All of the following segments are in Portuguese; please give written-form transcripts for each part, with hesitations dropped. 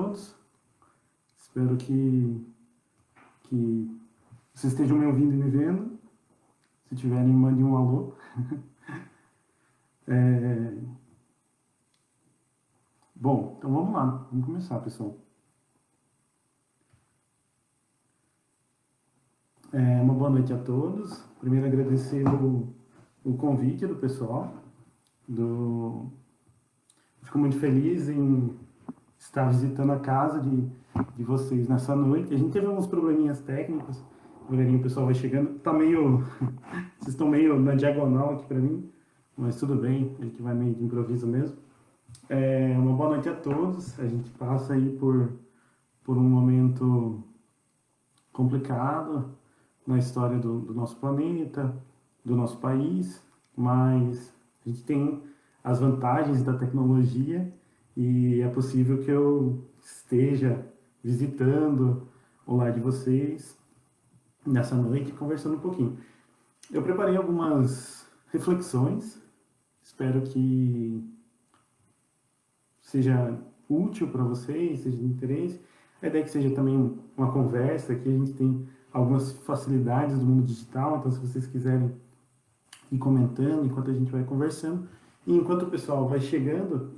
todos. Espero que vocês estejam me ouvindo e me vendo. Se tiverem, mandem um alô. Bom, então vamos lá. Vamos começar, pessoal. Uma boa noite a todos. Primeiro, agradecer o convite do pessoal. Fico muito feliz em estar visitando a casa de vocês nessa noite. A gente teve alguns probleminhas técnicos. Devagarinho o pessoal vai chegando. Tá meio... Vocês estão meio na diagonal aqui para mim. Mas tudo bem, a gente vai meio de improviso mesmo. Uma boa noite a todos. A gente passa aí por um momento complicado na história do nosso planeta, do nosso país, mas a gente tem as vantagens da tecnologia e é possível que eu esteja visitando o lar de vocês nessa noite conversando um pouquinho. Eu preparei algumas reflexões, espero que seja útil para vocês, seja de interesse. A ideia é que seja também uma conversa, que a gente tem algumas facilidades do mundo digital, então se vocês quiserem ir comentando enquanto a gente vai conversando. E enquanto o pessoal vai chegando,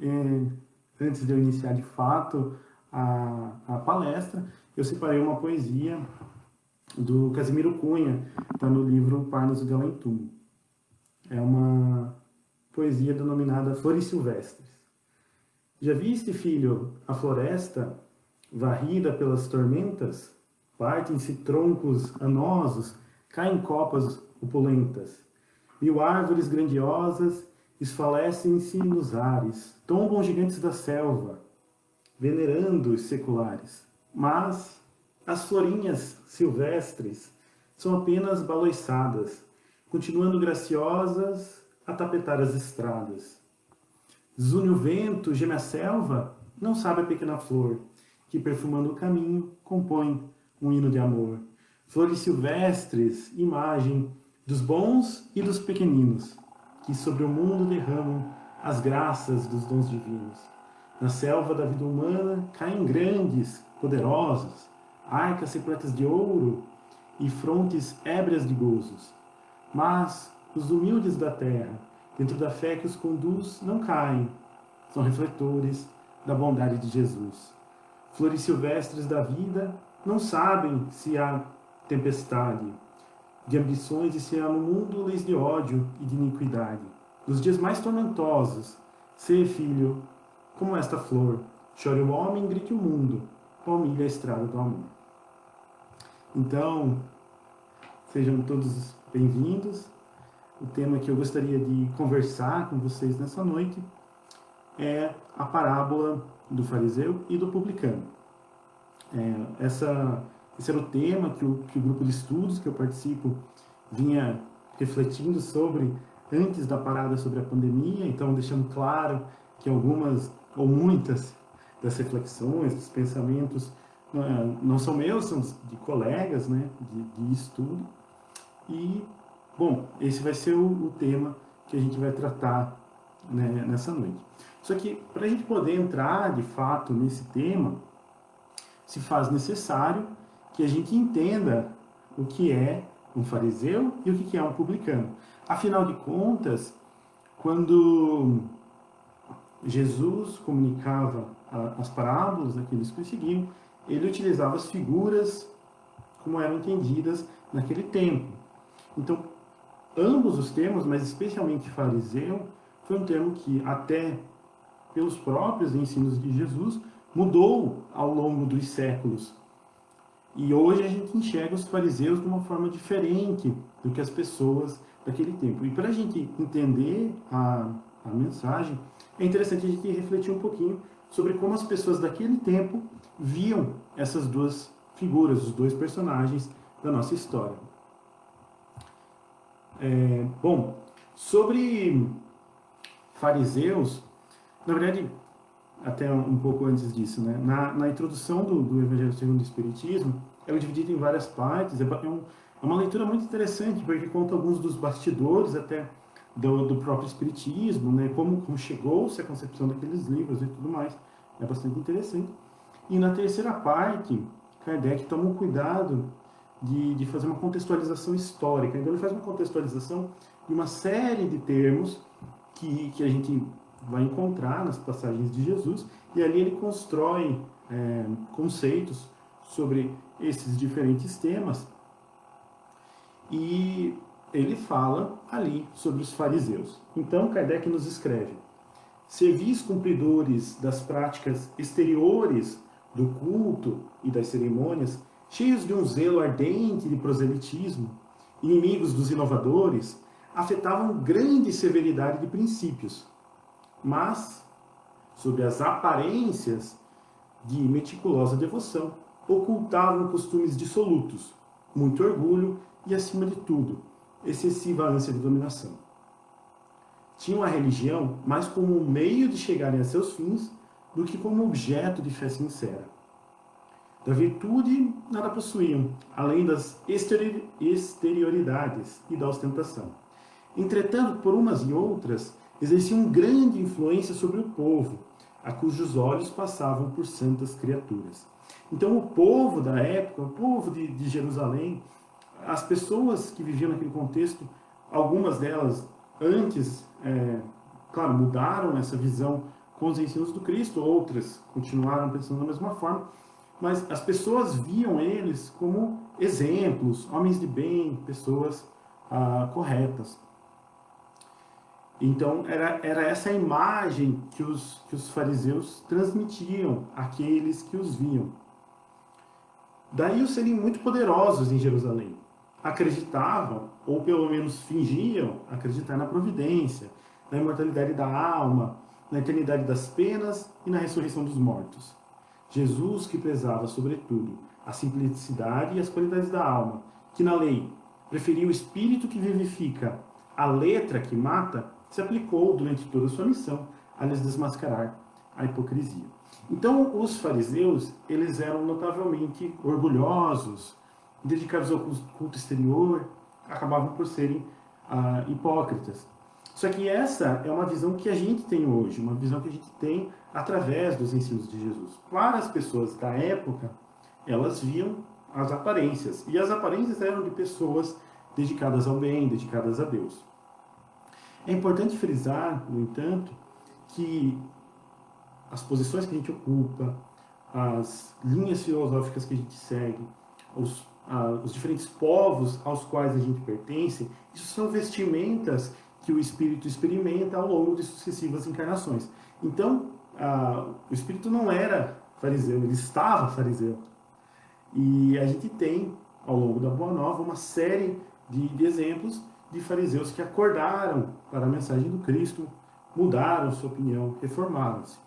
antes de eu iniciar de fato a palestra, eu separei uma poesia do Casimiro Cunha, está no livro Parnas de Além Túmulo. É uma poesia denominada Flores Silvestres. Já viste, filho, a floresta varrida pelas tormentas? Partem-se troncos anosos, caem copas opulentas. 1000 árvores grandiosas esfalecem-se nos ares, tombam gigantes da selva, venerando os seculares. Mas as florinhas silvestres são apenas baloiçadas, continuando graciosas a tapetar as estradas. Zune o vento, geme a selva, não sabe a pequena flor, que perfumando o caminho compõe um hino de amor. Flores silvestres, imagem dos bons e dos pequeninos, que sobre o mundo derramam as graças dos dons divinos. Na selva da vida humana caem grandes, poderosos, arcas repletas de ouro e frontes ébrias de gozos. Mas os humildes da terra, dentro da fé que os conduz, não caem, são refletores da bondade de Jesus. Flores silvestres da vida não sabem se há tempestade de ambições e se há no mundo leis de ódio e de iniquidade. Nos dias mais tormentosos, sê, filho, como esta flor, chore o homem, grite o mundo, palmilha a estrada do amor. Então, sejam todos bem-vindos. O tema que eu gostaria de conversar com vocês nessa noite é a parábola do fariseu e do publicano. Esse era o tema que o grupo de estudos que eu participo vinha refletindo sobre antes da parada sobre a pandemia, então deixando claro que algumas ou muitas das reflexões, dos pensamentos não são meus, são de colegas, né, de estudo. E, bom, esse vai ser o tema que a gente vai tratar, né, nessa noite. Só que, para a gente poder entrar, de fato, nesse tema, se faz necessário que a gente entenda o que é um fariseu e o que é um publicano. Afinal de contas, quando Jesus comunicava as parábolas daqueles que o seguiam, ele utilizava as figuras como eram entendidas naquele tempo. Então, ambos os termos, mas especialmente fariseu, foi um termo que até pelos próprios ensinos de Jesus mudou ao longo dos séculos. E hoje a gente enxerga os fariseus de uma forma diferente do que as pessoas daquele tempo. E para a gente entender a mensagem, é interessante a gente refletir um pouquinho sobre como as pessoas daquele tempo viam essas duas figuras, os dois personagens da nossa história. Bom, sobre fariseus, na verdade, até um pouco antes disso, né? Na introdução do Evangelho segundo o Espiritismo, é dividido em várias partes, é uma leitura muito interessante, porque conta alguns dos bastidores até do próprio Espiritismo, né? Como chegou-se a concepção daqueles livros e tudo mais, é bastante interessante. E na terceira parte, Kardec toma um cuidado de fazer uma contextualização histórica. Então ele faz uma contextualização de uma série de termos que a gente vai encontrar nas passagens de Jesus, e ali ele constrói conceitos sobre esses diferentes temas, e ele fala ali sobre os fariseus. Então Kardec nos escreve: servis cumpridores das práticas exteriores do culto e das cerimônias, cheios de um zelo ardente de proselitismo, inimigos dos inovadores, afetavam grande severidade de princípios, mas, sob as aparências de meticulosa devoção, ocultavam costumes dissolutos, muito orgulho e, acima de tudo, excessiva ânsia de dominação. Tinham a religião mais como um meio de chegarem a seus fins do que como objeto de fé sincera. Da virtude nada possuíam, além das exterioridades e da ostentação. Entretanto, por umas e outras, exerciam grande influência sobre o povo, a cujos olhos passavam por santas criaturas. Então, o povo da época, o povo de Jerusalém, as pessoas que viviam naquele contexto, algumas delas antes, claro, mudaram essa visão com os ensinos do Cristo, outras continuaram pensando da mesma forma, mas as pessoas viam eles como exemplos, homens de bem, pessoas corretas. Então, era essa imagem que os fariseus transmitiam àqueles que os viam. Daí os serem muito poderosos em Jerusalém. Acreditavam, ou pelo menos fingiam, acreditar na providência, na imortalidade da alma, na eternidade das penas e na ressurreição dos mortos. Jesus, que prezava, sobretudo, a simplicidade e as qualidades da alma, que na lei preferia o espírito que vivifica, a letra que mata, se aplicou durante toda a sua missão a lhes desmascarar a hipocrisia. Então, os fariseus, eles eram notavelmente orgulhosos, dedicados ao culto exterior, acabavam por serem hipócritas. Só que essa é uma visão que a gente tem hoje, uma visão que a gente tem através dos ensinos de Jesus. Para as pessoas da época, elas viam as aparências, e as aparências eram de pessoas dedicadas ao bem, dedicadas a Deus. É importante frisar, no entanto, que as posições que a gente ocupa, as linhas filosóficas que a gente segue, os diferentes povos aos quais a gente pertence, isso são vestimentas que o espírito experimenta ao longo de sucessivas encarnações. Então, o espírito não era fariseu, ele estava fariseu. E a gente tem, ao longo da Boa Nova, uma série de exemplos de fariseus que acordaram para a mensagem do Cristo, mudaram sua opinião, reformaram-se.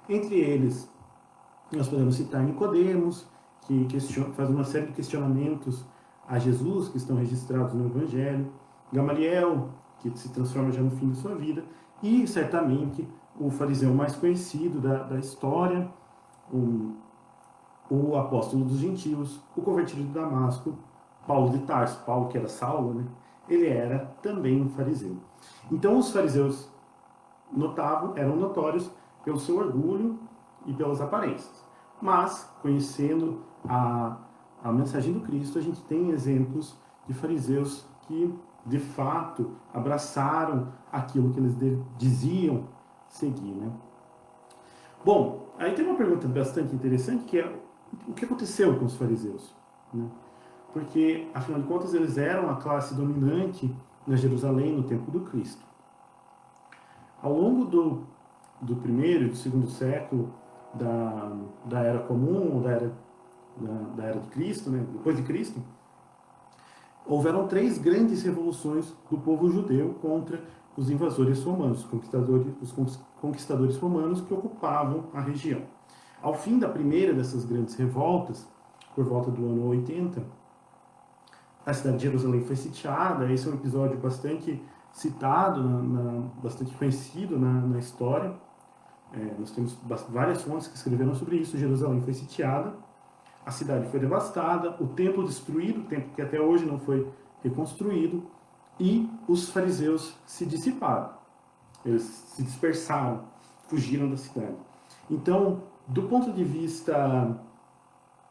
Entre eles, nós podemos citar Nicodemos, que faz uma série de questionamentos a Jesus, que estão registrados no Evangelho, Gamaliel, que se transforma já no fim de sua vida, e certamente o fariseu mais conhecido da história, o apóstolo dos gentios, o convertido de Damasco, Paulo de Tarso. Paulo, que era Saulo, né? Ele era também um fariseu. Então os fariseus eram notórios pelo seu orgulho e pelas aparências. Mas, conhecendo a mensagem do Cristo, a gente tem exemplos de fariseus que, de fato, abraçaram aquilo que eles diziam seguir, né? Bom, aí tem uma pergunta bastante interessante, que é o que aconteceu com os fariseus, né? Porque, afinal de contas, eles eram a classe dominante na Jerusalém no tempo do Cristo. Ao longo do primeiro e do segundo século da Era Comum, ou da Era de Cristo, né, depois de Cristo, houveram 3 grandes revoluções do povo judeu contra os invasores romanos, os conquistadores romanos que ocupavam a região. Ao fim da primeira dessas grandes revoltas, por volta do ano 80, a cidade de Jerusalém foi sitiada. Esse é um episódio bastante citado, bastante conhecido na história. Nós temos várias fontes que escreveram sobre isso. Jerusalém foi sitiada, a cidade foi devastada, o templo destruído, o templo que até hoje não foi reconstruído, e os fariseus se dissiparam. Eles se dispersaram, fugiram da cidade. Então, Do ponto de vista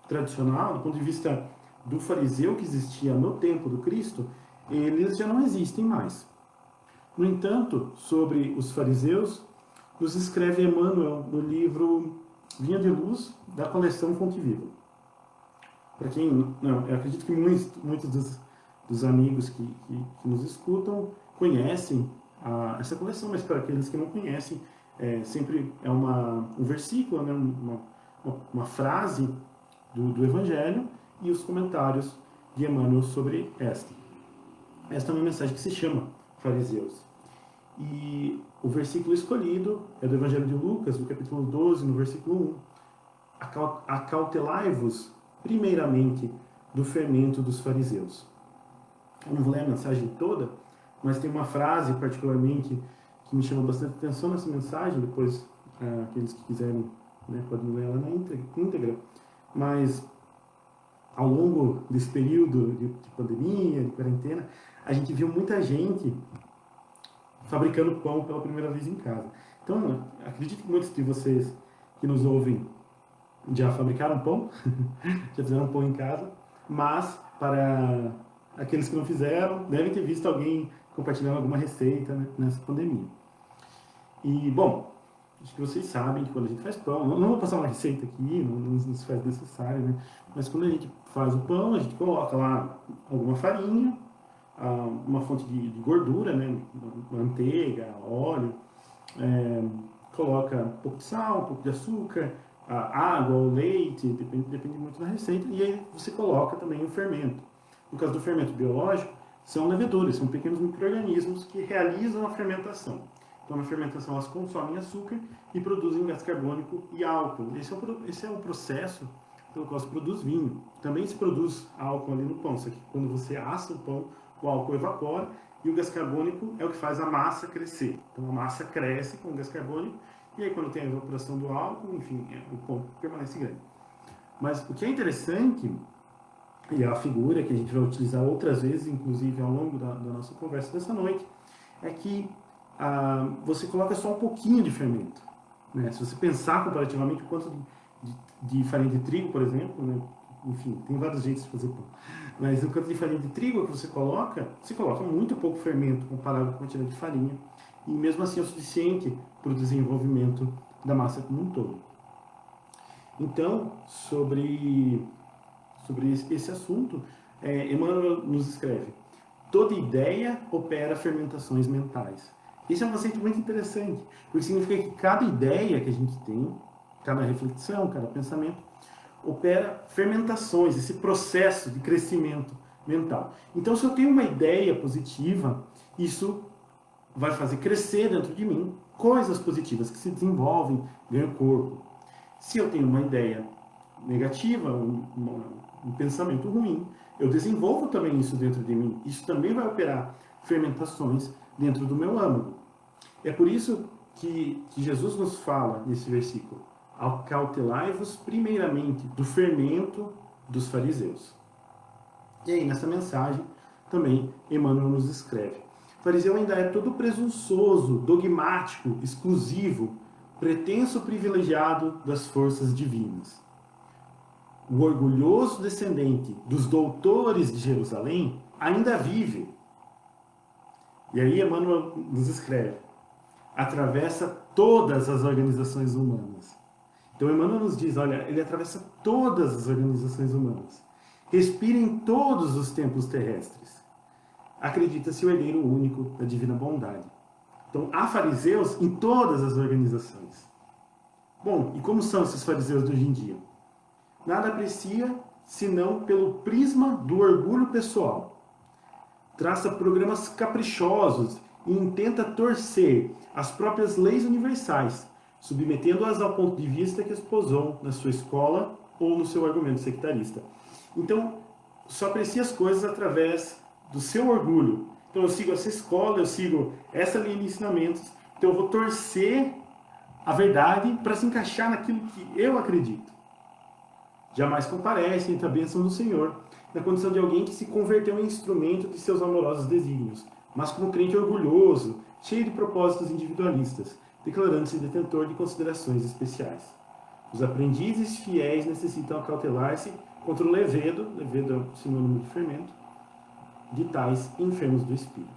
tradicional, do ponto de vista do fariseu que existia no tempo do Cristo, eles já não existem mais. No entanto, sobre os fariseus, nos escreve Emmanuel no livro Vinha de Luz, da coleção Fonte Viva. Para quem não, eu acredito que muitos dos amigos que nos escutam conhecem essa coleção, mas para aqueles que não conhecem, sempre é um versículo, né, uma frase do Evangelho e os comentários de Emmanuel sobre esta. Esta é uma mensagem que se chama Fariseus. E o versículo escolhido é do Evangelho de Lucas, no capítulo 12, no versículo 1. Acautelai-vos, primeiramente, do fermento dos fariseus. Eu não vou ler a mensagem toda, mas tem uma frase, particularmente, que me chamou bastante atenção nessa mensagem. Depois, aqueles que quiserem, né, podem ler ela na íntegra. Mas, ao longo desse período de pandemia, de quarentena, a gente viu muita gente fabricando pão pela primeira vez em casa. Então, acredito que muitos de vocês que nos ouvem já fabricaram pão, já fizeram pão em casa, mas para aqueles que não fizeram, devem ter visto alguém compartilhando alguma receita, né, nessa pandemia. E, bom, acho que vocês sabem que quando a gente faz pão, não vou passar uma receita aqui, não se faz necessário, né? Mas quando a gente faz o pão, a gente coloca lá alguma farinha, uma fonte de gordura, né? Manteiga, óleo, coloca um pouco de sal, um pouco de açúcar, água ou leite, depende muito da receita, e aí você coloca também o fermento. No caso do fermento biológico, são leveduras, são pequenos micro-organismos que realizam a fermentação. Então, na fermentação, elas consomem açúcar e produzem gás carbônico e álcool. Esse é o processo pelo qual se produz vinho. Também se produz álcool ali no pão, só que quando você assa o pão, o álcool evapora e o gás carbônico é o que faz a massa crescer. Então, a massa cresce com o gás carbônico e aí, quando tem a evaporação do álcool, enfim, o pão permanece grande. Mas o que é interessante, e é a figura que a gente vai utilizar outras vezes, inclusive ao longo da nossa conversa dessa noite, é que você coloca só um pouquinho de fermento. Né? Se você pensar comparativamente o quanto de farinha de trigo, por exemplo, né? Enfim, tem vários jeitos de fazer pão, mas o quanto de farinha de trigo que você coloca muito pouco fermento comparado com a quantidade de farinha, e mesmo assim é o suficiente para o desenvolvimento da massa como um todo. Então, sobre esse assunto, Emmanuel nos escreve: toda ideia opera fermentações mentais. Esse é um conceito muito interessante, porque significa que cada ideia que a gente tem, cada reflexão, cada pensamento, opera fermentações, esse processo de crescimento mental. Então, se eu tenho uma ideia positiva, isso vai fazer crescer dentro de mim coisas positivas que se desenvolvem, ganham corpo. Se eu tenho uma ideia negativa, um pensamento ruim, eu desenvolvo também isso dentro de mim. Isso também vai operar fermentações dentro do meu âmago. É por isso que Jesus nos fala nesse versículo: acautelai-vos primeiramente do fermento dos fariseus. E aí, nessa mensagem, também Emmanuel nos escreve: o fariseu ainda é todo presunçoso, dogmático, exclusivo, pretenso privilegiado das forças divinas. O orgulhoso descendente dos doutores de Jerusalém ainda vive. E aí Emmanuel nos escreve: atravessa todas as organizações humanas. Então Emmanuel nos diz, olha, ele atravessa todas as organizações humanas. Respira em todos os templos terrestres. Acredita-se o herdeiro único da divina bondade. Então há fariseus em todas as organizações. Bom, e como são esses fariseus de hoje em dia? Nada aprecia senão pelo prisma do orgulho pessoal. Traça programas caprichosos e intenta torcer as próprias leis universais, submetendo-as ao ponto de vista que exposou na sua escola ou no seu argumento sectarista. Então, só aprecia as coisas através do seu orgulho. Então, eu sigo essa escola, eu sigo essa linha de ensinamentos, então eu vou torcer a verdade para se encaixar naquilo que eu acredito. Jamais comparece entre a bênção do Senhor, na condição de alguém que se converteu em instrumento de seus amorosos desígnios, mas como crente orgulhoso, cheio de propósitos individualistas, declarando-se detentor de considerações especiais. Os aprendizes fiéis necessitam acautelar-se contra o levedo é um sinônimo de fermento, de tais enfermos do espírito.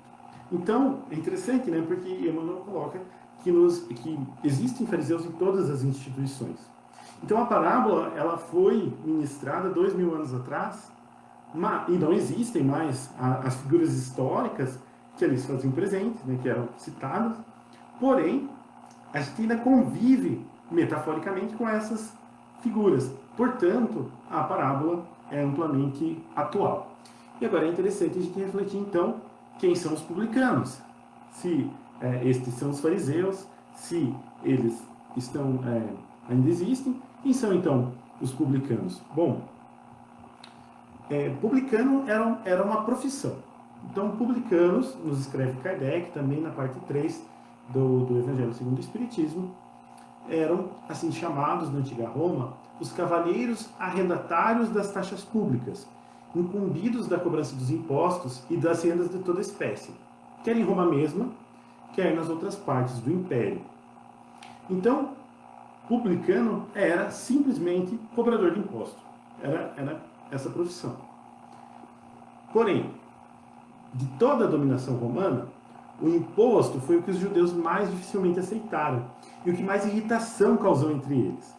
Então, é interessante, né? Porque Emmanuel coloca que existem fariseus em todas as instituições. Então, a parábola ela foi ministrada 2000 anos atrás, e não existem mais as figuras históricas que ali se faziam presentes, né, que eram citadas, porém, a gente ainda convive metaforicamente com essas figuras. Portanto, a parábola é amplamente atual. E agora é interessante a gente refletir, então, quem são os publicanos. Se estes são os fariseus, se eles ainda existem, quem são, então, os publicanos? Bom, publicano era uma profissão. Então, publicanos, nos escreve Kardec, também na parte 3 do Evangelho segundo o Espiritismo, eram, assim chamados na antiga Roma, os cavalheiros arrendatários das taxas públicas, incumbidos da cobrança dos impostos e das rendas de toda espécie, quer em Roma mesma, quer nas outras partes do Império. Então, publicano era simplesmente cobrador de imposto. Era essa profissão. Porém, de toda a dominação romana, o imposto foi o que os judeus mais dificilmente aceitaram e o que mais irritação causou entre eles.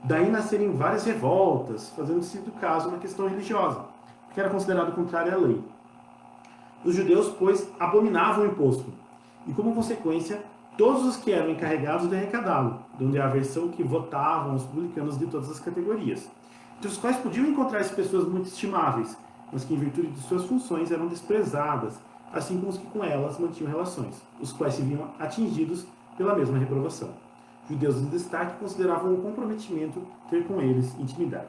Daí nascerem várias revoltas, fazendo-se do caso uma questão religiosa, que era considerado contrário à lei. Os judeus, pois, abominavam o imposto, e como consequência, todos os que eram encarregados de arrecadá-lo, donde a aversão que votavam os publicanos de todas as categorias, entre os quais podiam encontrar-se pessoas muito estimáveis, mas que em virtude de suas funções eram desprezadas, assim como os que com elas mantinham relações, os quais se viam atingidos pela mesma reprovação. Judeus em destaque consideravam um comprometimento ter com eles intimidade.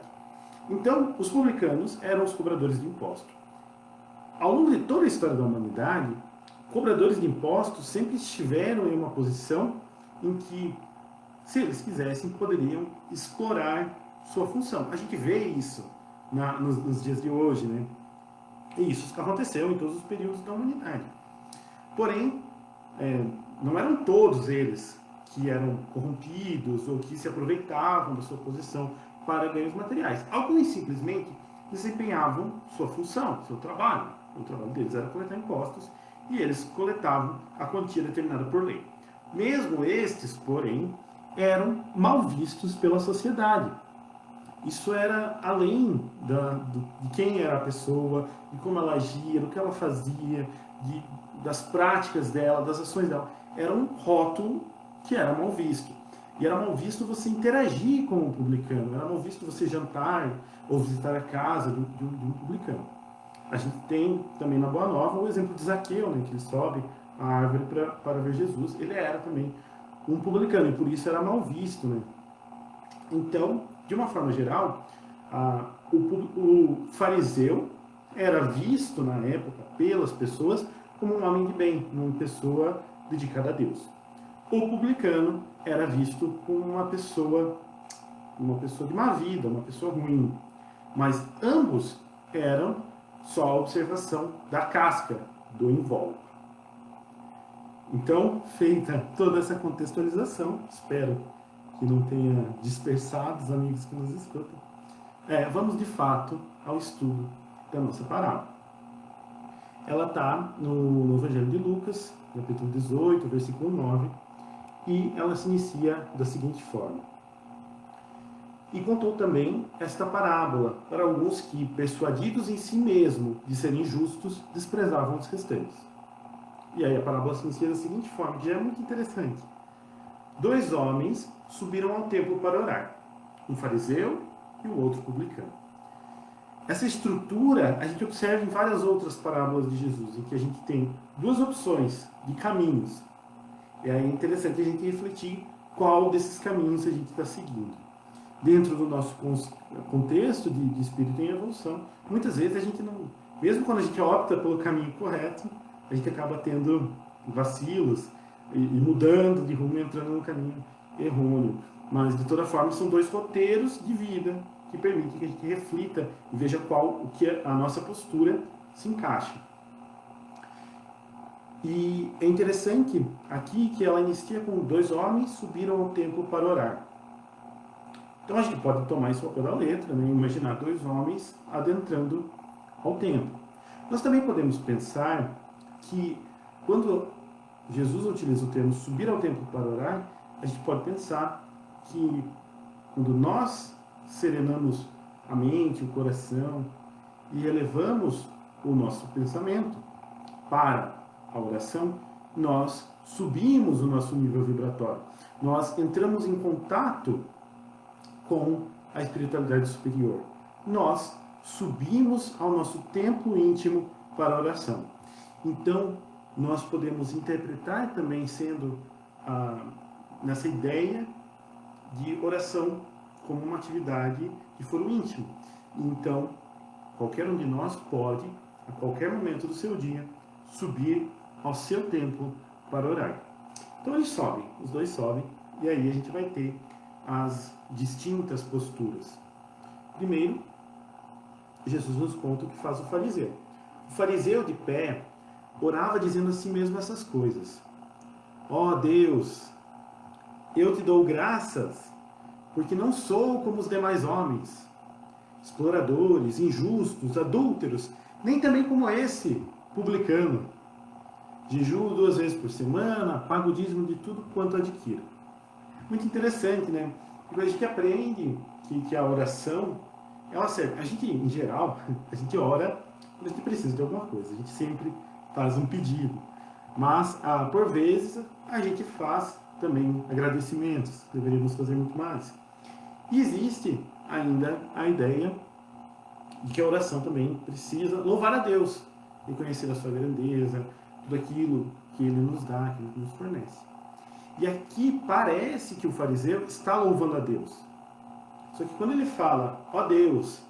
Então, os publicanos eram os cobradores de imposto. Ao longo de toda a história da humanidade, cobradores de impostos sempre estiveram em uma posição em que, se eles quisessem, poderiam explorar sua função. A gente vê isso nos dias de hoje, né? E isso aconteceu em todos os períodos da humanidade. Porém, não eram todos eles que eram corrompidos ou que se aproveitavam da sua posição para ganhos materiais. Alguns simplesmente desempenhavam sua função, seu trabalho. O trabalho deles era coletar impostos e eles coletavam a quantia determinada por lei. Mesmo estes, porém, eram mal vistos pela sociedade. Isso era além de quem era a pessoa, de como ela agia, do que ela fazia, das práticas dela, das ações dela. Era um rótulo que era mal visto. E era mal visto você interagir com o publicano, era mal visto você jantar ou visitar a casa de um publicano. A gente tem também na Boa Nova o exemplo de Zaqueu, né, que ele sobe a árvore para ver Jesus. Ele era também um publicano e por isso era mal visto. Né? Então, de uma forma geral, o fariseu era visto na época pelas pessoas como um homem de bem, uma pessoa dedicada a Deus. O publicano era visto como uma pessoa de má vida, uma pessoa ruim. Mas ambos eram só a observação da casca, do invólucro. Então, feita toda essa contextualização, espero que não tenha dispersado os amigos que nos escutam, vamos de fato ao estudo da nossa parábola. Ela está no Evangelho de Lucas, capítulo 18, versículo 9, e ela se inicia da seguinte forma. E contou também esta parábola para alguns que, persuadidos em si mesmo de serem justos, desprezavam os restantes. E aí a parábola se inicia da seguinte forma, que já é muito interessante. 2 homens subiram ao templo para orar, um fariseu e o outro publicano. Essa estrutura a gente observa em várias outras parábolas de Jesus, em que a gente tem 2 opções de caminhos. E aí é interessante a gente refletir qual desses caminhos a gente está seguindo. Dentro do nosso contexto de espírito em evolução, muitas vezes a gente não, mesmo quando a gente opta pelo caminho correto, a gente acaba tendo vacilos e mudando de rumo, entrando no caminho errôneo. Mas, de toda forma, são 2 roteiros de vida que permitem que a gente reflita e veja o que a nossa postura se encaixa. E é interessante aqui que ela inicia com 2 homens subiram ao templo para orar. Então a gente pode tomar isso ao pé da letra, né? Imaginar dois homens adentrando ao templo. Nós também podemos pensar que quando Jesus utiliza o termo subir ao templo para orar, a gente pode pensar que quando nós serenamos a mente, o coração e elevamos o nosso pensamento para a oração, nós subimos o nosso nível vibratório. Nós entramos em contato com a espiritualidade superior. Nós subimos ao nosso templo íntimo para a oração. Então, nós podemos interpretar também sendo nessa ideia de oração como uma atividade de foro íntimo. Então, qualquer um de nós pode, a qualquer momento do seu dia, subir ao seu templo para orar. Então eles sobem, os dois sobem, e aí a gente vai ter as distintas posturas. Primeiro, Jesus nos conta o que faz o fariseu. O fariseu de pé orava dizendo a si mesmo essas coisas. Ó Deus, eu te dou graças, porque não sou como os demais homens, exploradores, injustos, adúlteros, nem também como esse publicano. Jejuo 2 vezes por semana, pago o dízimo de tudo quanto adquiro. Muito interessante, né? Porque a gente aprende que a oração, ela serve. A gente, em geral, a gente ora quando a gente precisa de alguma coisa. A gente sempre faz um pedido. Mas, por vezes, a gente faz também agradecimentos. Deveríamos fazer muito mais. E existe ainda a ideia de que a oração também precisa louvar a Deus, reconhecer a sua grandeza, tudo aquilo que Ele nos dá, aquilo que nos fornece. E aqui parece que o fariseu está louvando a Deus. Só que quando ele fala, ó Deus,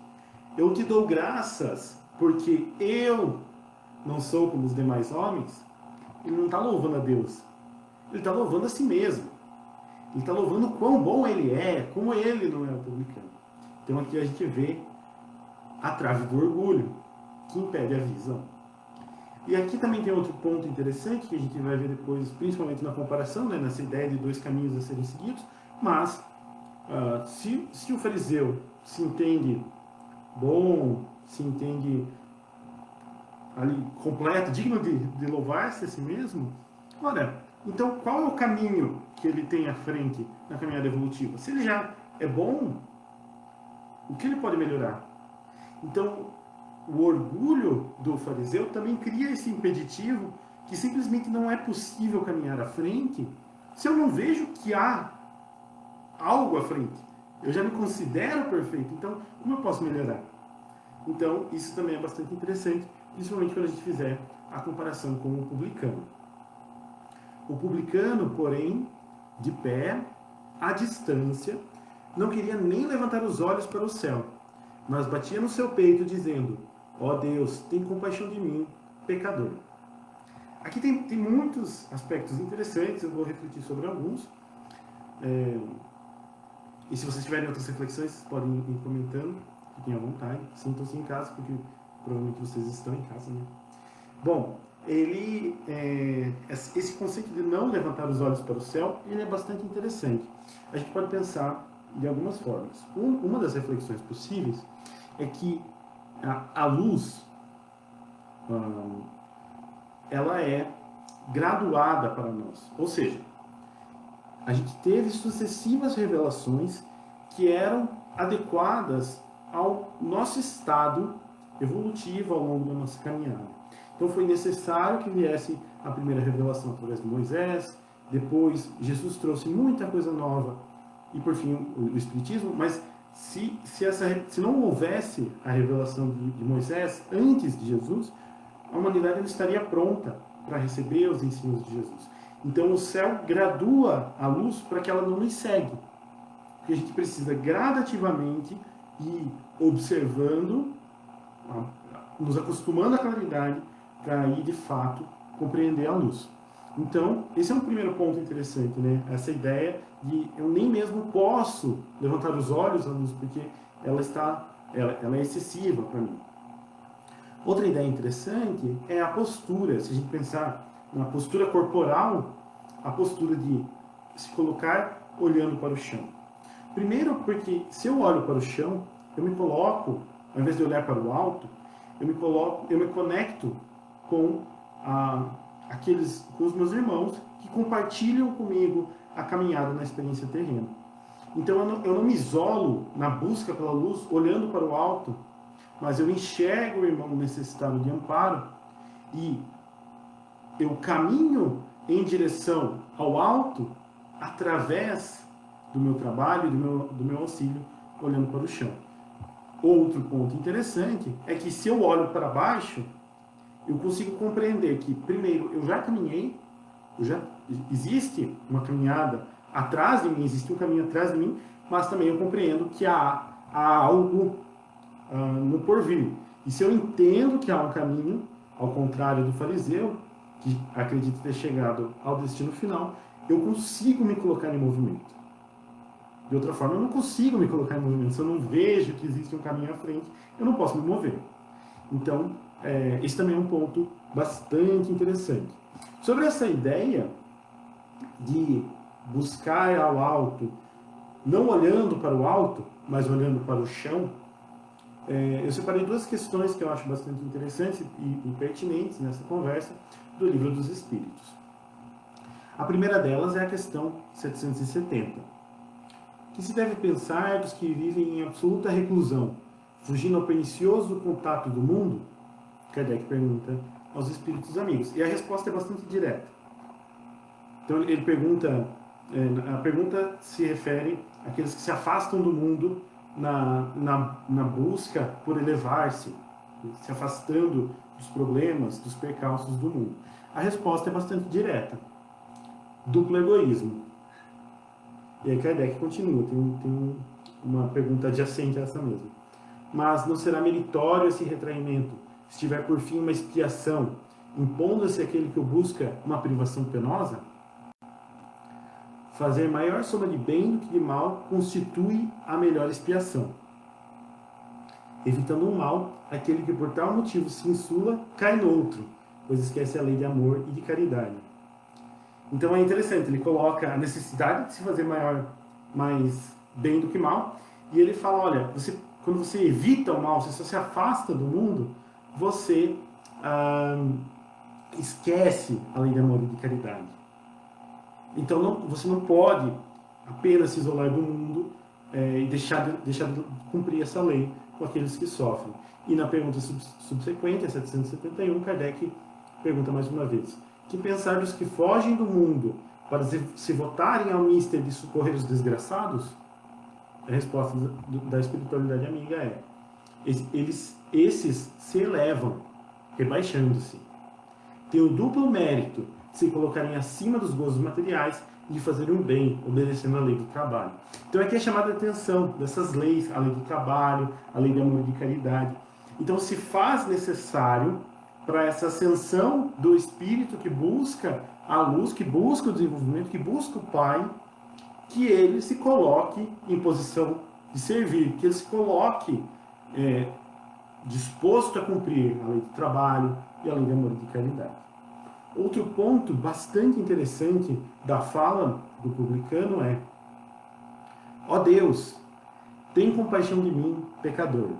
eu te dou graças porque eu não sou como os demais homens, ele não está louvando a Deus. Ele está louvando a si mesmo. Ele está louvando o quão bom ele é, como ele não é o publicano. Então aqui a gente vê a trave do orgulho, que impede a visão. E aqui também tem outro ponto interessante, que a gente vai ver depois, principalmente na comparação, né, nessa ideia de dois caminhos a serem seguidos, mas se o fariseu se entende bom, se entende ali completo, digno de louvar-se a si mesmo, ora, então qual é o caminho que ele tem à frente na caminhada evolutiva? Se ele já é bom, o que ele pode melhorar? Então, o orgulho do fariseu também cria esse impeditivo que simplesmente não é possível caminhar à frente se eu não vejo que há algo à frente. Eu já me considero perfeito, então como eu posso melhorar? Então, isso também é bastante interessante, principalmente quando a gente fizer a comparação com o publicano. O publicano, porém, de pé, à distância, não queria nem levantar os olhos para o céu, mas batia no seu peito dizendo, ó Deus, tem compaixão de mim, pecador. Aqui tem muitos aspectos interessantes, eu vou refletir sobre alguns. E se vocês tiverem outras reflexões, vocês podem ir comentando, fiquem à vontade, sintam-se em casa, porque provavelmente vocês estão em casa, né? Bom, esse conceito de não levantar os olhos para o céu, ele é bastante interessante. A gente pode pensar de algumas formas. Uma das reflexões possíveis é que a luz, ela é graduada para nós. Ou seja, a gente teve sucessivas revelações que eram adequadas ao nosso estado evolutivo ao longo da nossa caminhada. Então foi necessário que viesse a primeira revelação através de Moisés, depois Jesus trouxe muita coisa nova e por fim o Espiritismo, mas se não houvesse a revelação de Moisés antes de Jesus, a humanidade não estaria pronta para receber os ensinos de Jesus. Então o céu gradua a luz para que ela não nos segue. Porque a gente precisa gradativamente ir observando, nos acostumando à claridade, para ir de fato compreender a luz. Então, esse é um primeiro ponto interessante, né? Essa ideia de eu nem mesmo posso levantar os olhos à luz, porque ela é excessiva para mim. Outra ideia interessante é a postura. Se a gente pensar na postura corporal, a postura de se colocar olhando para o chão. Primeiro porque se eu olho para o chão, eu me coloco, ao invés de olhar para o alto, eu me conecto com com os meus irmãos que compartilham comigo a caminhada na experiência terrena. Então eu não me isolo na busca pela luz, olhando para o alto, mas eu enxergo o irmão necessitado de amparo e eu caminho em direção ao alto através do meu trabalho, do meu auxílio, olhando para o chão. Outro ponto interessante é que se eu olho para baixo, eu consigo compreender que, primeiro, eu já caminhei, existe uma caminhada atrás de mim, existe um caminho atrás de mim, mas também eu compreendo que há algo no porvir. E se eu entendo que há um caminho, ao contrário do fariseu, que acredita ter chegado ao destino final, eu consigo me colocar em movimento. De outra forma, eu não consigo me colocar em movimento. Se eu não vejo que existe um caminho à frente, eu não posso me mover. Então, esse também é um ponto bastante interessante. Sobre essa ideia de buscar ao alto, não olhando para o alto, mas olhando para o chão, eu separei duas questões que eu acho bastante interessantes e pertinentes nessa conversa do Livro dos Espíritos. A primeira delas é a questão 770. Que se deve pensar dos que vivem em absoluta reclusão, fugindo ao pernicioso contato do mundo? Kardec pergunta aos espíritos amigos. E a resposta é bastante direta. Então ele pergunta, a pergunta se refere àqueles que se afastam do mundo na busca por elevar-se, se afastando dos problemas, dos percalços do mundo. A resposta é bastante direta. Duplo egoísmo. E aí Kardec continua, tem uma pergunta adjacente a essa mesma. Mas não será meritório esse retraimento, se tiver por fim uma expiação, impondo-se aquele que o busca uma privação penosa? Fazer maior soma de bem do que de mal constitui a melhor expiação. Evitando o mal, aquele que por tal motivo se insula, cai no outro, pois esquece a lei de amor e de caridade. Então é interessante, ele coloca a necessidade de se fazer mais bem do que mal, e ele fala, olha, quando você evita o mal, você se afasta do mundo, você esquece a lei de amor e de caridade. Então você não pode apenas se isolar do mundo e deixar de cumprir essa lei com aqueles que sofrem. E na pergunta subsequente, a 771, Kardec pergunta mais uma vez: que pensar dos que fogem do mundo para se votarem ao mister de socorrer os desgraçados? A resposta da espiritualidade amiga é: esses se elevam, rebaixando-se. Tem o duplo mérito de se colocarem acima dos gozos materiais e de fazer um bem, obedecendo a lei do trabalho. Então aqui é chamada a atenção dessas leis, a lei do trabalho, a lei de amor e de caridade. Então se faz necessário para essa ascensão do espírito que busca a luz, que busca o desenvolvimento, que busca o Pai, que ele se coloque em posição de servir, que ele se coloque disposto a cumprir a lei do trabalho e a lei de amor e de caridade. Outro ponto bastante interessante da fala do publicano é: ó Deus, tem compaixão de mim, pecador.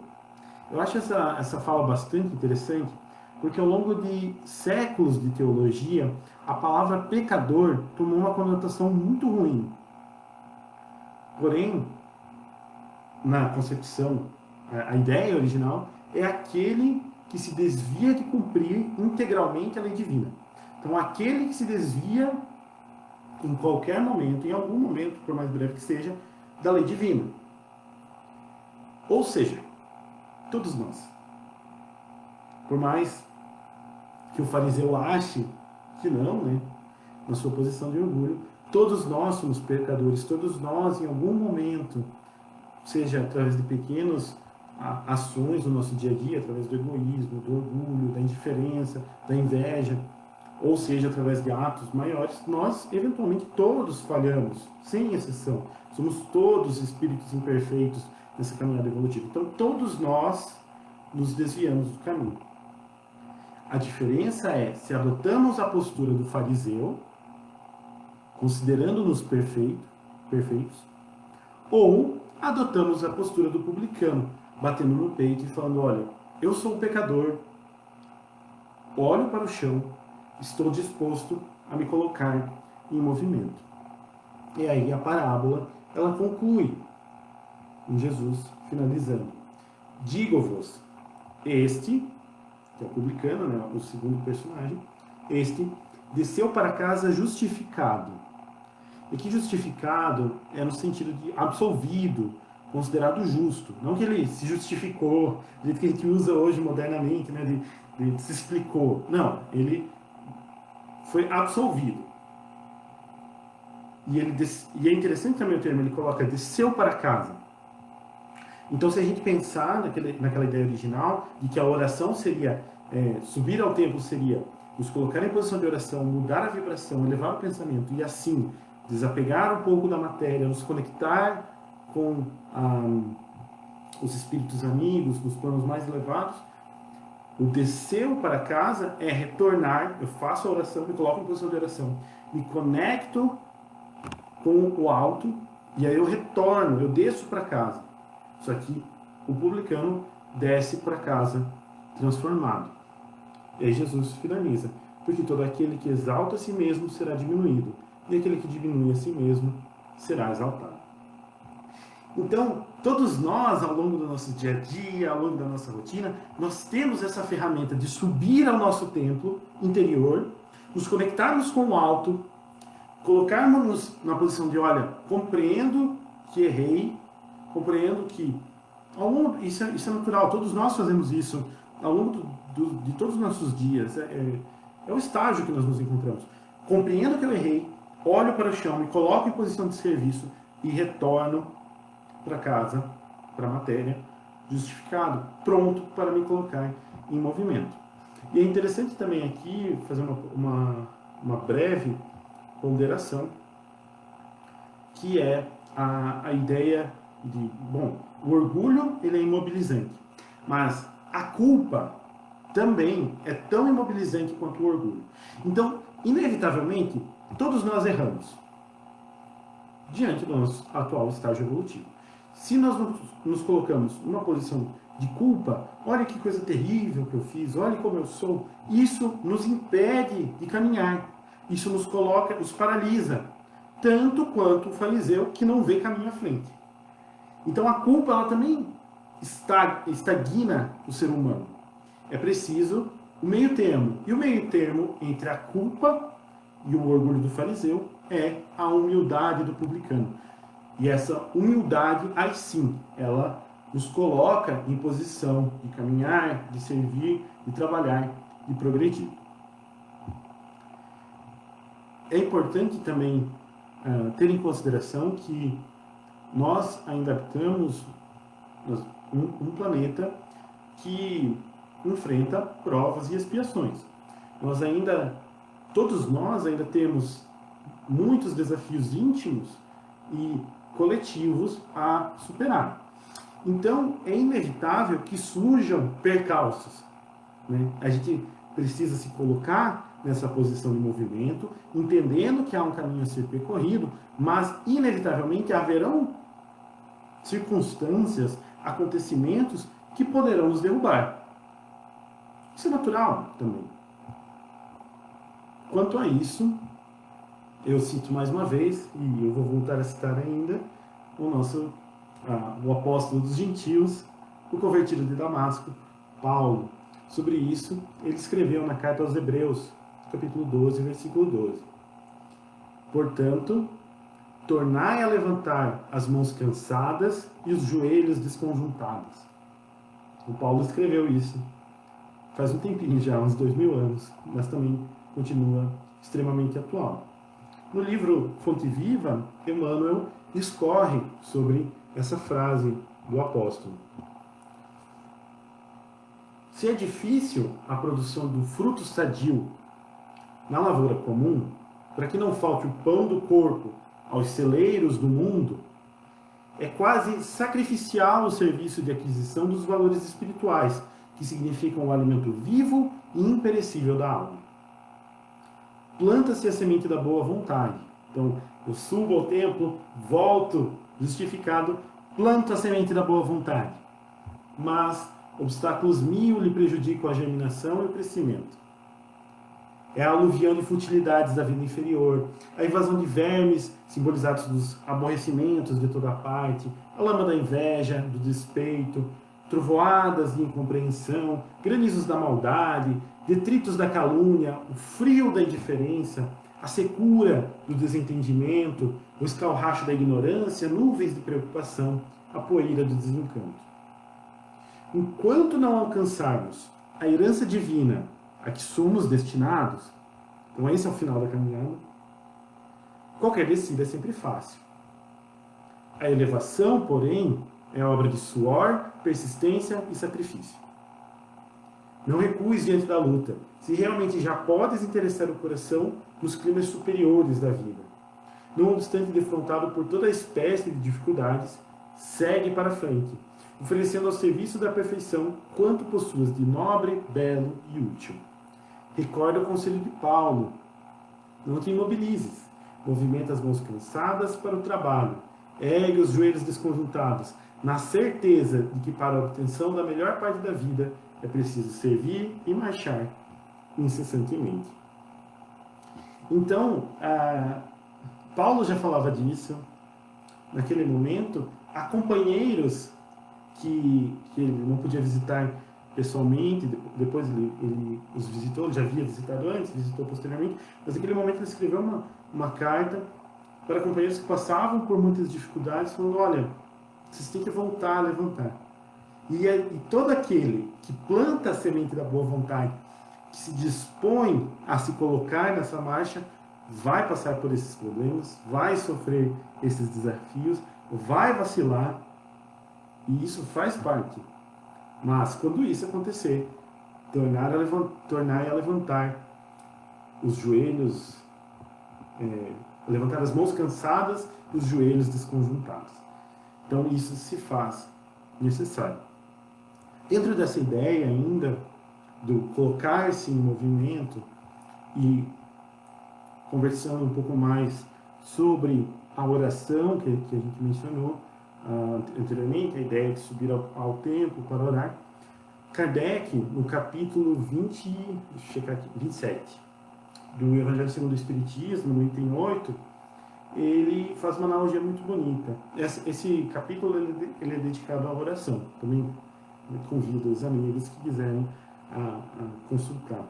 Eu acho essa fala bastante interessante, porque ao longo de séculos de teologia, a palavra pecador tomou uma conotação muito ruim. Porém, na concepção, a ideia original é aquele que se desvia de cumprir integralmente a lei divina. Então, aquele que se desvia em qualquer momento, em algum momento, por mais breve que seja, da lei divina. Ou seja, todos nós. Por mais que o fariseu ache que não, né, na sua posição de orgulho, todos nós somos pecadores, todos nós, em algum momento, seja através de pequenas ações no nosso dia a dia, através do egoísmo, do orgulho, da indiferença, da inveja, ou seja, através de atos maiores, nós, eventualmente, todos falhamos, sem exceção. Somos todos espíritos imperfeitos nessa caminhada evolutiva. Então, todos nós nos desviamos do caminho. A diferença é se adotamos a postura do fariseu, considerando-nos perfeitos, Ou adotamos a postura do publicano, batendo no peito e falando, olha, eu sou um pecador, olho para o chão, estou disposto a me colocar em movimento. E aí a parábola, ela conclui em Jesus, finalizando. Digo-vos, este, que é o publicano, né, o segundo personagem, este desceu para casa justificado. E que justificado é no sentido de absolvido, considerado justo. Não que ele se justificou, do jeito que a gente usa hoje modernamente, né, de se explicou. Não, ele foi absolvido. E é interessante também o termo, ele coloca desceu para casa. Então, se a gente pensar naquela ideia original, de que a oração seria, subir ao templo seria nos colocar em posição de oração, mudar a vibração, elevar o pensamento e assim desapegar um pouco da matéria, nos conectar com os espíritos amigos, nos planos mais elevados, o desceu para casa é retornar, eu faço a oração, me coloco em posição de oração, me conecto com o alto e aí eu retorno, eu desço para casa. Só que o publicano desce para casa transformado. E aí Jesus finaliza. Porque todo aquele que exalta a si mesmo será diminuído, e aquele que diminui a si mesmo será exaltado. Então, todos nós, ao longo do nosso dia a dia, ao longo da nossa rotina, nós temos essa ferramenta de subir ao nosso templo interior, nos conectarmos com o alto, colocarmos-nos na posição de, olha, compreendo que errei, compreendo que, ao longo, isso é natural, todos nós fazemos isso ao longo de todos os nossos dias, é o estágio que nós nos encontramos. Compreendo que eu errei, olho para o chão, me coloco em posição de serviço e retorno para casa, para a matéria, justificado, pronto para me colocar em movimento. E é interessante também aqui fazer uma breve ponderação, que é a ideia de, bom, o orgulho ele é imobilizante, mas a culpa também é tão imobilizante quanto o orgulho. Então, inevitavelmente, todos nós erramos diante do nosso atual estágio evolutivo. Se nós nos colocamos numa posição de culpa, olha que coisa terrível que eu fiz, olha como eu sou, isso nos impede de caminhar. Isso nos coloca, nos paralisa, tanto quanto o fariseu que não vê caminho à frente. Então a culpa ela também estagna o ser humano. É preciso o meio termo. E o meio termo entre a culpa e o orgulho do fariseu é a humildade do publicano. E essa humildade, aí sim, ela nos coloca em posição de caminhar, de servir, de trabalhar, de progredir. É importante também ter em consideração que nós ainda habitamos um planeta que enfrenta provas e expiações. Todos nós ainda temos muitos desafios íntimos e coletivos a superar. Então, é inevitável que surjam percalços, né? A gente precisa se colocar nessa posição de movimento, entendendo que há um caminho a ser percorrido, mas, inevitavelmente, haverão circunstâncias, acontecimentos que poderão nos derrubar. Isso é natural também. Quanto a isso, eu cito mais uma vez, e eu vou voltar a citar ainda, o apóstolo dos gentios, o convertido de Damasco, Paulo. Sobre isso, ele escreveu na carta aos Hebreus, capítulo 12, versículo 12. Portanto, tornai a levantar as mãos cansadas e os joelhos desconjuntados. O Paulo escreveu isso faz um tempinho já, uns 2000 anos, mas também continua extremamente atual. No livro Fonte Viva, Emmanuel discorre sobre essa frase do apóstolo. Se é difícil a produção do fruto sadio na lavoura comum, para que não falte o pão do corpo aos celeiros do mundo, é quase sacrificial o serviço de aquisição dos valores espirituais, que significam o alimento vivo e imperecível da alma. Planta-se a semente da boa vontade. Então, eu subo ao templo, volto Justificado, planta a semente da boa vontade, mas obstáculos mil lhe prejudicam a germinação e o crescimento. É a aluvião de futilidades da vida inferior, a invasão de vermes, simbolizados dos aborrecimentos de toda parte, a lama da inveja, do despeito, trovoadas de incompreensão, granizos da maldade, detritos da calúnia, o frio da indiferença, a secura do desentendimento, o escarracho da ignorância, nuvens de preocupação, a poeira do desencanto. Enquanto não alcançarmos a herança divina a que somos destinados, então esse é o final da caminhada, qualquer descida é sempre fácil. A elevação, porém, é obra de suor, persistência e sacrifício. Não recues diante da luta, se realmente já podes interessar o coração nos climas superiores da vida. Não obstante defrontado por toda espécie de dificuldades, segue para frente, oferecendo ao serviço da perfeição quanto possuas de nobre, belo e útil. Recorda o conselho de Paulo: não te imobilizes, movimenta as mãos cansadas para o trabalho, ergue os joelhos desconjuntados, na certeza de que para a obtenção da melhor parte da vida é preciso servir e marchar incessantemente. Então, Paulo já falava disso naquele momento. Há companheiros que ele não podia visitar pessoalmente, depois ele os visitou, ele já havia visitado antes, visitou posteriormente, mas naquele momento ele escreveu uma carta para companheiros que passavam por muitas dificuldades, falando: olha, vocês têm que voltar a levantar. E todo aquele que planta a semente da boa vontade, que se dispõe a se colocar nessa marcha, vai passar por esses problemas, vai sofrer esses desafios, vai vacilar, e isso faz parte. Mas quando isso acontecer, tornar a levantar os joelhos, levantar as mãos cansadas e os joelhos desconjuntados. Então isso se faz necessário. Dentro dessa ideia ainda do colocar-se em movimento e conversando um pouco mais sobre a oração que a gente mencionou anteriormente, a ideia de subir ao templo para orar, Kardec, no capítulo 27 do Evangelho segundo o Espiritismo, no item 8, ele faz uma analogia muito bonita. Esse capítulo ele é dedicado à oração. Também convido os amigos que quiserem a consultar.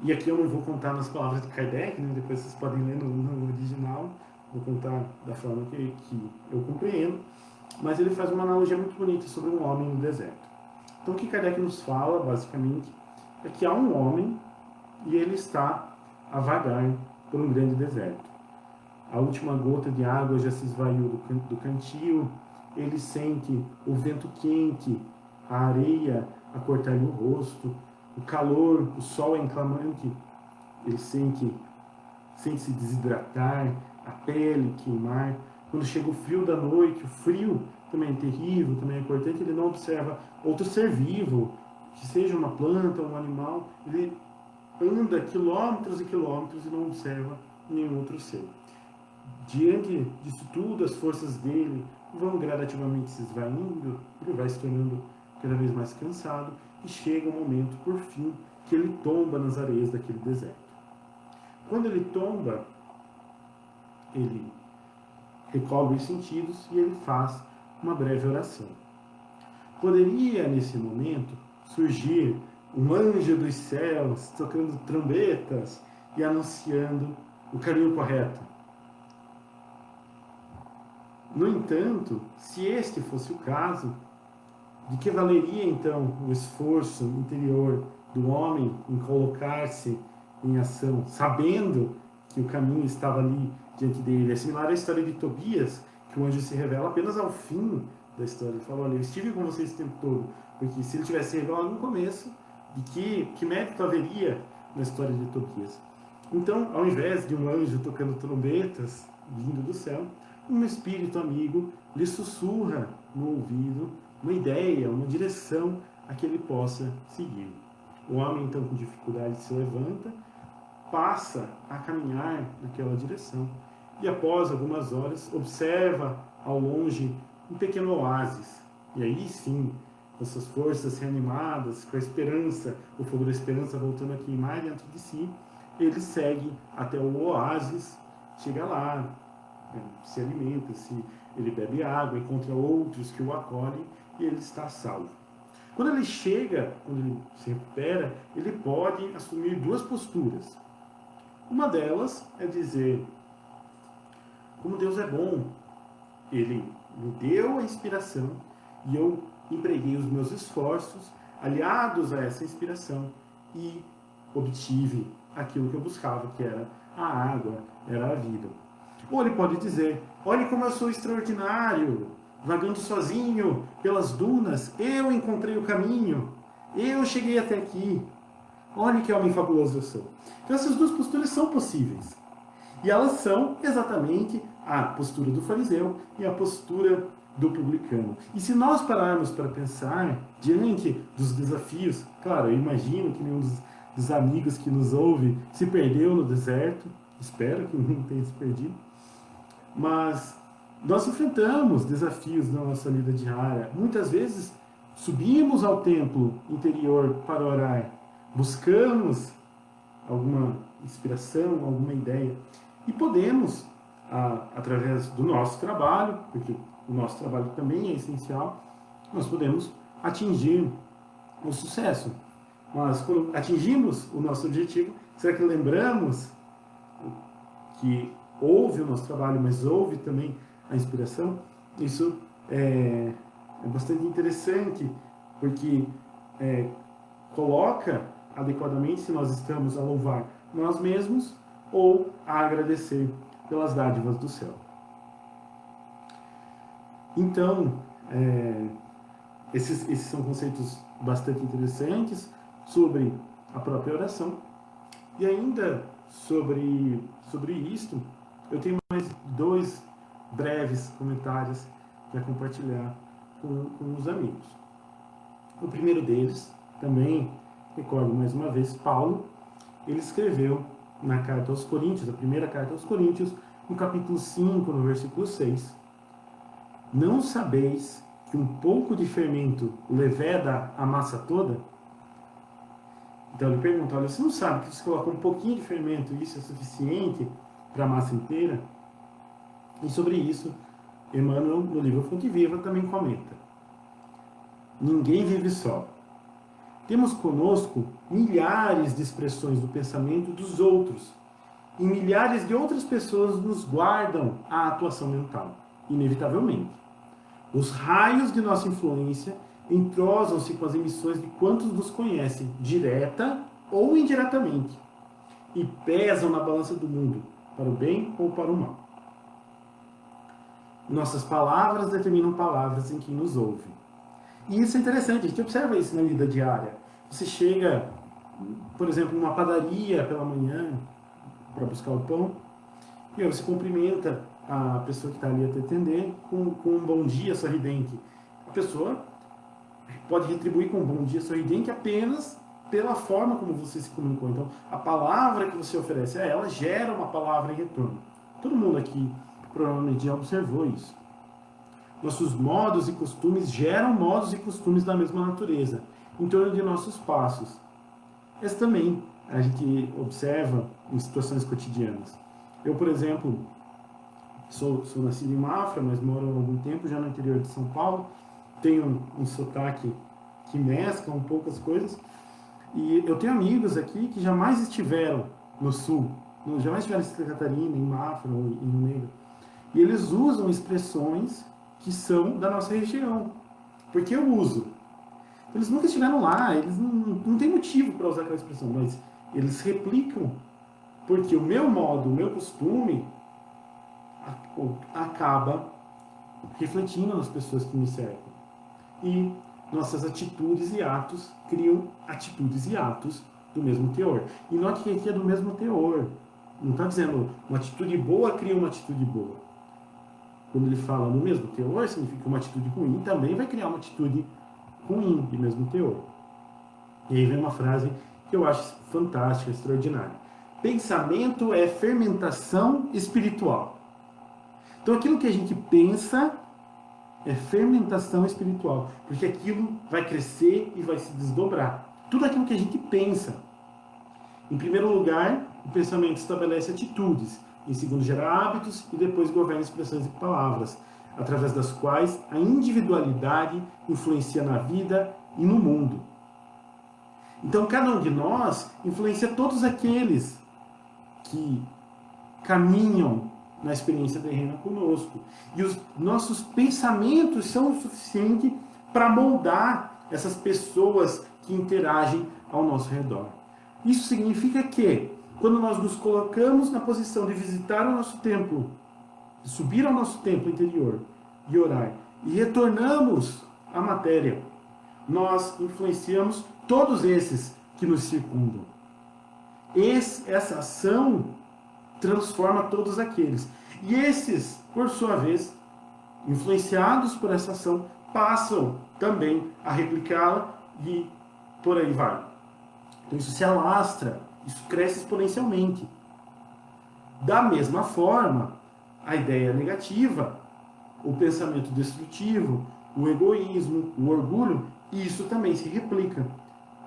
E aqui eu não vou contar nas palavras de Kardec, né? Depois vocês podem ler no original, vou contar da forma que eu compreendo, mas ele faz uma analogia muito bonita sobre um homem no deserto. Então o que Kardec nos fala, basicamente, é que há um homem e ele está a vagar por um grande deserto. A última gota de água já se esvaiu do cantil, ele sente o vento quente, a areia a cortar-lhe o rosto, o calor, o sol é inclamante, ele sente-se desidratar, a pele queimar. Quando chega o frio da noite, o frio também é terrível, também é cortante, ele não observa outro ser vivo, que seja uma planta, um animal, ele anda quilômetros e quilômetros e não observa nenhum outro ser. Diante disso tudo, as forças dele vão gradativamente se esvaindo, ele vai se tornando cada vez mais cansado, e chega um momento, por fim, que ele tomba nas areias daquele deserto. Quando ele tomba, ele recobre os sentidos e ele faz uma breve oração. Poderia, nesse momento, surgir um anjo dos céus tocando trombetas e anunciando o caminho correto. No entanto, se este fosse o caso, de que valeria então o esforço interior do homem em colocar-se em ação, sabendo que o caminho estava ali diante dele? É similar à história de Tobias, que o anjo se revela apenas ao fim da história. Ele fala: olha, eu estive com vocês o tempo todo, porque se ele tivesse revelado no começo, de que mérito haveria na história de Tobias? Então, ao invés de um anjo tocando trombetas vindo do céu, um espírito amigo lhe sussurra no ouvido uma ideia, uma direção a que ele possa seguir. O homem, então, com dificuldade, se levanta, passa a caminhar naquela direção e após algumas horas observa ao longe um pequeno oásis. E aí sim, com suas forças reanimadas, com a esperança, o fogo da esperança voltando a queimar dentro de si, ele segue até o oásis, chega lá, se alimenta, ele bebe água, encontra outros que o acolhem e ele está salvo. Quando ele chega, quando ele se recupera, ele pode assumir duas posturas. Uma delas é dizer: como Deus é bom, Ele me deu a inspiração e eu empreguei os meus esforços aliados a essa inspiração e obtive aquilo que eu buscava, que era a água, era a vida. Ou ele pode dizer: olhe como eu sou extraordinário, vagando sozinho pelas dunas, eu encontrei o caminho, eu cheguei até aqui. Olhe que homem fabuloso eu sou. Então essas duas posturas são possíveis. E elas são exatamente a postura do fariseu e a postura do publicano. E se nós pararmos para pensar diante dos desafios, claro, eu imagino que nenhum dos amigos que nos ouve se perdeu no deserto, espero que não tenha se perdido, mas nós enfrentamos desafios na nossa vida diária. Muitas vezes subimos ao templo interior para orar, buscamos alguma inspiração, alguma ideia, e podemos, através do nosso trabalho, porque o nosso trabalho também é essencial, nós podemos atingir o sucesso. Mas quando atingimos o nosso objetivo, será que lembramos que houve o nosso trabalho, mas houve também a inspiração? Isso é bastante interessante, porque coloca adequadamente se nós estamos a louvar nós mesmos ou a agradecer pelas dádivas do céu. Então, esses são conceitos bastante interessantes sobre a própria oração. E ainda sobre isto, eu tenho mais dois breves comentários para compartilhar com os amigos. O primeiro deles, também recordo mais uma vez, Paulo, ele escreveu na carta aos Coríntios, a primeira carta aos Coríntios, no capítulo 5, no versículo 6. Não sabeis que um pouco de fermento leveda a massa toda? Então ele pergunta: olha, você não sabe que se coloca um pouquinho de fermento e isso é suficiente para a massa inteira? E sobre isso, Emmanuel, no livro Fonte Viva, também comenta: ninguém vive só. Temos conosco milhares de expressões do pensamento dos outros, e milhares de outras pessoas nos guardam a atuação mental, inevitavelmente. Os raios de nossa influência entrosam-se com as emissões de quantos nos conhecem, direta ou indiretamente, e pesam na balança do mundo, para o bem ou para o mal. Nossas palavras determinam palavras em quem nos ouve. E isso é interessante, a gente observa isso na vida diária. Você chega, por exemplo, numa padaria pela manhã para buscar o pão, e aí você cumprimenta a pessoa que está ali a te atender com um bom dia sorridente. A pessoa pode retribuir com um bom dia sorridente apenas pela forma como você se comunicou. Então, a palavra que você oferece a ela gera uma palavra em retorno. Todo mundo aqui provavelmente já observou isso. Nossos modos e costumes geram modos e costumes da mesma natureza, em torno de nossos passos. Esse também a gente observa em situações cotidianas. Eu, por exemplo, sou nascido em Mafra, mas moro há algum tempo já no interior de São Paulo. Tenho um sotaque que mescla um pouco as coisas. E eu tenho amigos aqui que jamais estiveram no Sul, jamais estiveram em Santa Catarina, em Mafra ou em Rio Negro. E eles usam expressões que são da nossa região. Porque eu uso. Eles nunca estiveram lá, eles não têm motivo para usar aquela expressão, mas eles replicam, porque o meu modo, o meu costume acaba refletindo nas pessoas que me cercam. E nossas atitudes e atos criam atitudes e atos do mesmo teor. E note que aqui é do mesmo teor. Não está dizendo uma atitude boa cria uma atitude boa. Quando ele fala no mesmo teor, significa que uma atitude ruim também vai criar uma atitude ruim de mesmo teor. E aí vem uma frase que eu acho fantástica, extraordinária. Pensamento é fermentação espiritual. Então aquilo que a gente pensa é fermentação espiritual, porque aquilo vai crescer e vai se desdobrar. Tudo aquilo que a gente pensa. Em primeiro lugar, o pensamento estabelece atitudes, em segundo gera hábitos e depois governa expressões e palavras, através das quais a individualidade influencia na vida e no mundo. Então cada um de nós influencia todos aqueles que caminham na experiência terrena conosco. E os nossos pensamentos são o suficiente para moldar essas pessoas que interagem ao nosso redor. Isso significa que, quando nós nos colocamos na posição de visitar o nosso templo, de subir ao nosso templo interior e orar, e retornamos à matéria, nós influenciamos todos esses que nos circundam. Essa ação transforma todos aqueles. E esses, por sua vez, influenciados por essa ação, passam também a replicá-la e por aí vai. Então isso se alastra, isso cresce exponencialmente. Da mesma forma, a ideia negativa, o pensamento destrutivo, o egoísmo, o orgulho, isso também se replica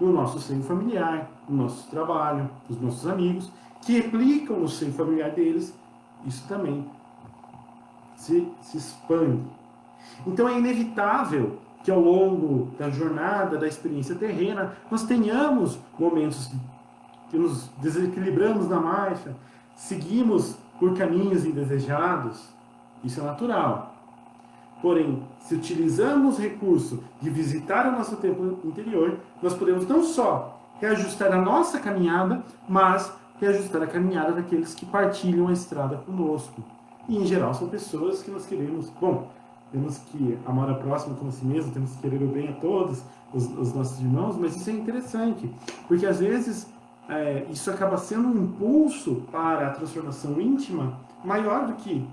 no nosso seio familiar, no nosso trabalho, nos nossos amigos, que replicam no seio familiar deles, isso também se expande. Então é inevitável que ao longo da jornada, da experiência terrena, nós tenhamos momentos que nos desequilibramos na marcha, seguimos por caminhos indesejados, isso é natural. Porém, se utilizamos o recurso de visitar o nosso templo interior, nós podemos não só reajustar a nossa caminhada, mas reajustar a caminhada daqueles que partilham a estrada conosco. E, em geral, são pessoas que nós queremos... Bom, temos que amar a próxima como a si mesmo, temos que querer o bem a todos, os nossos irmãos, mas isso é interessante, porque às vezes isso acaba sendo um impulso para a transformação íntima maior do que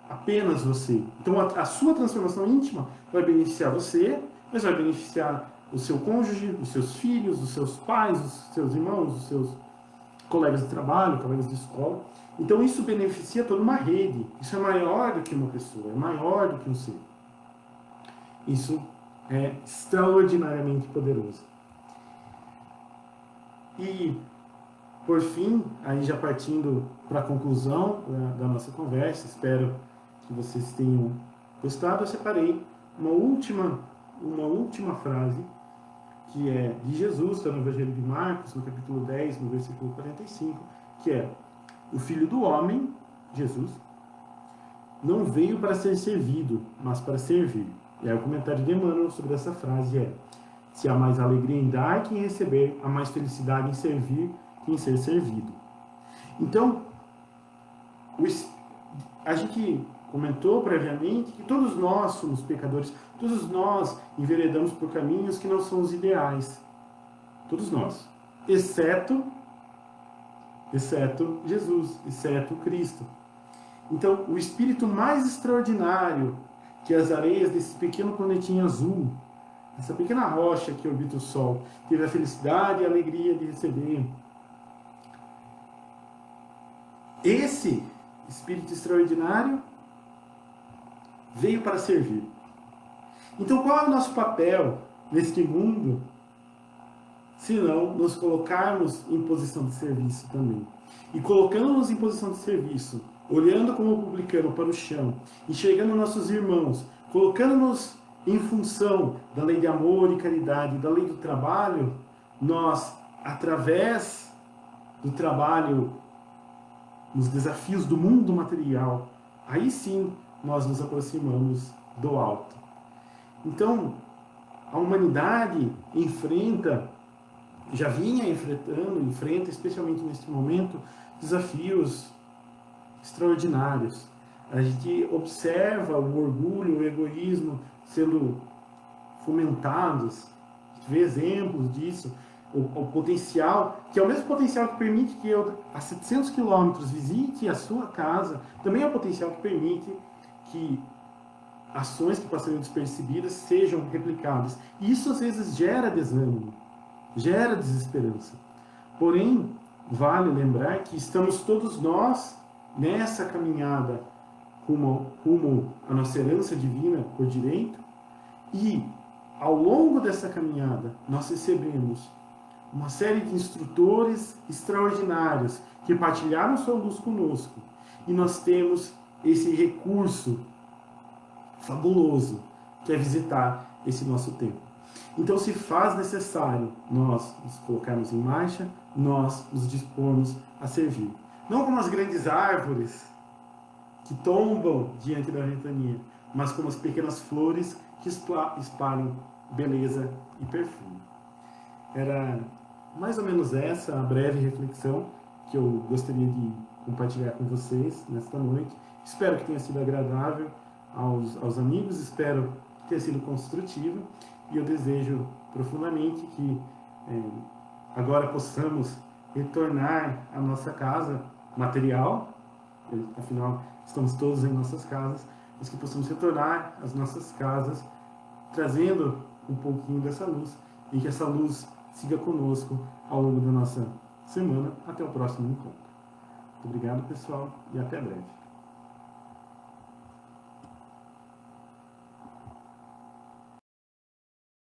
apenas você. Então a sua transformação íntima vai beneficiar você, mas vai beneficiar o seu cônjuge, os seus filhos, os seus pais, os seus irmãos, os seus colegas de trabalho, colegas de escola. Então isso beneficia toda uma rede. Isso é maior do que uma pessoa, é maior do que um ser. Isso é extraordinariamente poderoso. E, por fim, aí já partindo para a conclusão da nossa conversa, espero que vocês tenham gostado, eu separei uma última frase, que é de Jesus, está no Evangelho de Marcos, no capítulo 10, no versículo 45, que é: o Filho do Homem, Jesus, não veio para ser servido, mas para servir. E aí o comentário de Emmanuel sobre essa frase é: se há mais alegria em dar que em receber, há mais felicidade em servir que em ser servido. Então, a gente comentou previamente que todos nós somos pecadores, todos nós enveredamos por caminhos que não são os ideais. Todos nós. Exceto Jesus, exceto Cristo. Então, o espírito mais extraordinário que as areias desse pequeno planetinha azul, essa pequena rocha que orbita o Sol, teve a felicidade e a alegria de receber. Esse espírito extraordinário veio para servir. Então, qual é o nosso papel neste mundo, se não nos colocarmos em posição de serviço também? E colocando-nos em posição de serviço, olhando como publicano para o chão, enxergando nossos irmãos, colocando-nos em função da lei de amor e caridade, da lei do trabalho, nós, através do trabalho, nos desafios do mundo material, aí sim nós nos aproximamos do alto. Então, a humanidade enfrenta, especialmente neste momento, desafios extraordinários. A gente observa o orgulho, o egoísmo sendo fomentados, a gente vê exemplos disso, o potencial, que é o mesmo potencial que permite que eu, a 700 quilômetros, visite a sua casa, também é o potencial que permite que ações que passariam despercebidas sejam replicadas. E isso às vezes gera desânimo, gera desesperança. Porém, vale lembrar que estamos todos nós nessa caminhada rumo à nossa herança divina por direito, e ao longo dessa caminhada nós recebemos uma série de instrutores extraordinários que partilharam sua luz conosco, e nós temos esse recurso fabuloso que é visitar esse nosso templo. Então se faz necessário nós nos colocarmos em marcha, nós nos dispormos a servir. Não como as grandes árvores que tombam diante da ventania, mas como as pequenas flores que espalham beleza e perfume. Era mais ou menos essa a breve reflexão que eu gostaria de compartilhar com vocês nesta noite. Espero que tenha sido agradável aos amigos, espero que tenha sido construtiva, e eu desejo profundamente que agora possamos retornar à nossa casa material, afinal estamos todos em nossas casas, mas que possamos retornar às nossas casas trazendo um pouquinho dessa luz, e que essa luz siga conosco ao longo da nossa semana. Até o próximo encontro. Muito obrigado, pessoal, e até breve.